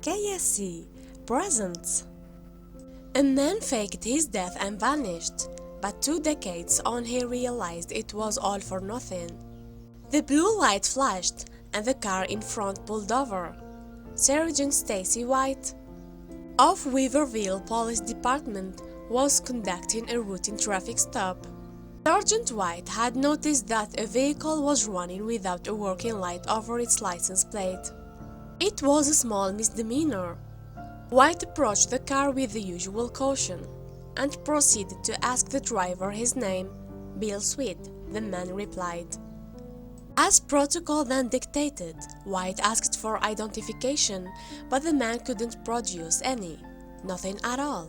KSC Presents. A man faked his death and vanished, but 2 decades on he realized it was all for nothing. The blue light flashed and the car in front pulled over. Sergeant Stacy White of Weaverville Police Department was conducting a routine traffic stop. Sergeant White had noticed that a vehicle was running without a working light over its license plate. It was a small misdemeanor. White approached the car with the usual caution and proceeded to ask the driver his name. Bill Sweet, the man replied. As protocol then dictated, White asked for identification, but the man couldn't produce any. Nothing at all.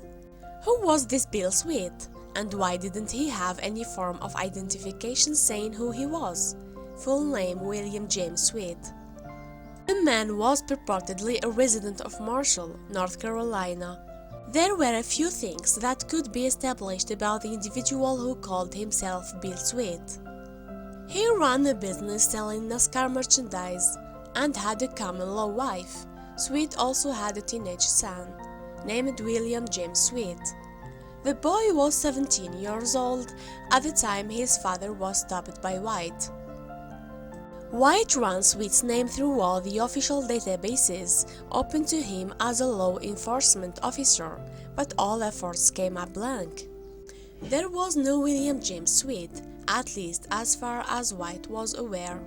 Who was this Bill Sweet, and why didn't he have any form of identification saying who he was? Full name William James Sweet. The man was purportedly a resident of Marshall, North Carolina. There were a few things that could be established about the individual who called himself Bill Sweet. He ran a business selling NASCAR merchandise and had a common-law wife. Sweet also had a teenage son, named William James Sweet. The boy was 17 years old at the time his father was stopped by White. White ran Sweet's name through all the official databases open to him as a law enforcement officer, but all efforts came up blank. There was no William James Sweet, at least as far as White was aware.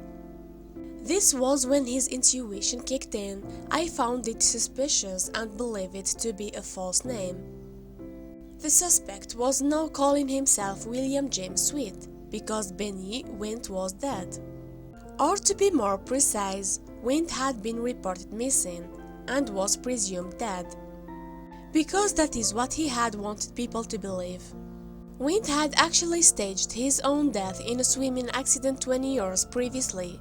This was when his intuition kicked in. I found it suspicious and believed it to be a false name. The suspect was now calling himself William James Sweet because Benny Wint was dead. Or to be more precise, Wint had been reported missing and was presumed dead, because that is what he had wanted people to believe. Wint had actually staged his own death in a swimming accident 20 years previously.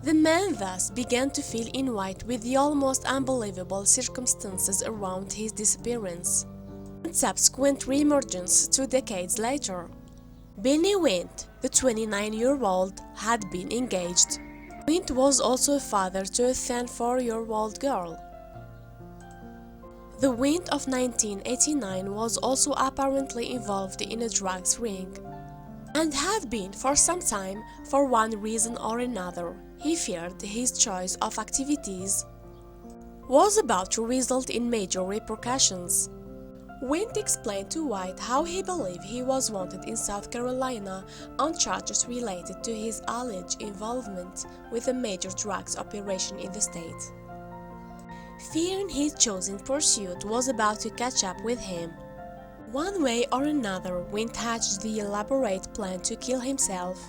The man thus began to fill in White with the almost unbelievable circumstances around his disappearance and subsequent re-emergence 2 decades later. Benny Wint, the 29-year-old, had been engaged. Wint was also a father to a 4-year-old girl. The Wint of 1989 was also apparently involved in a drugs ring, and had been for some time for one reason or another. He feared his choice of activities was about to result in major repercussions. Wint explained to White how he believed he was wanted in South Carolina on charges related to his alleged involvement with a major drugs operation in the state. Fearing his chosen pursuit was about to catch up with him. One way or another, Wint hatched the elaborate plan to kill himself,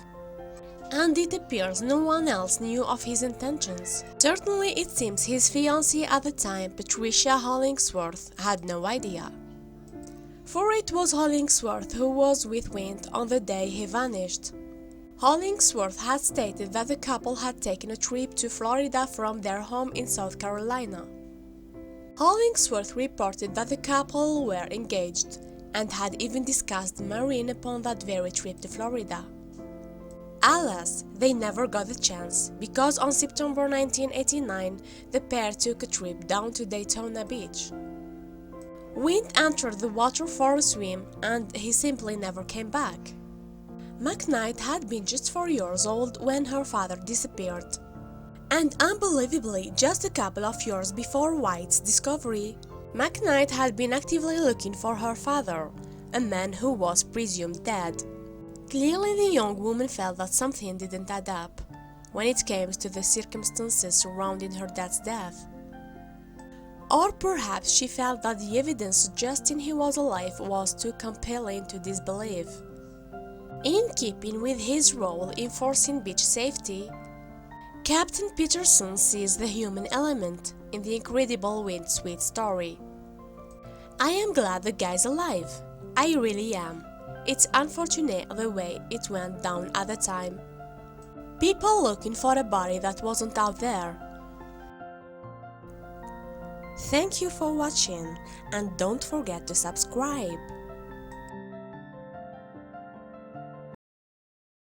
and it appears no one else knew of his intentions. Certainly it seems his fiancée at the time, Patricia Hollingsworth, had no idea. For it was Hollingsworth who was with Wint on the day he vanished. Hollingsworth had stated that the couple had taken a trip to Florida from their home in South Carolina. Hollingsworth reported that the couple were engaged and had even discussed marrying upon that very trip to Florida. Alas, they never got the chance, because on September 1989 the pair took a trip down to Daytona Beach. Wint entered the water for a swim and he simply never came back. McKnight had been just 4 years old when her father disappeared. And unbelievably, just a couple of years before White's discovery, McKnight had been actively looking for her father, a man who was presumed dead. Clearly the young woman felt that something didn't add up when it came to the circumstances surrounding her dad's death. Or perhaps she felt that the evidence suggesting he was alive was too compelling to disbelieve. In keeping with his role enforcing beach safety, Captain Peterson sees the human element in the incredible Wint Sweet story. I am glad the guy's alive. I really am. It's unfortunate the way it went down at the time. People looking for a body that wasn't out there. Thank you for watching, and don't forget to subscribe.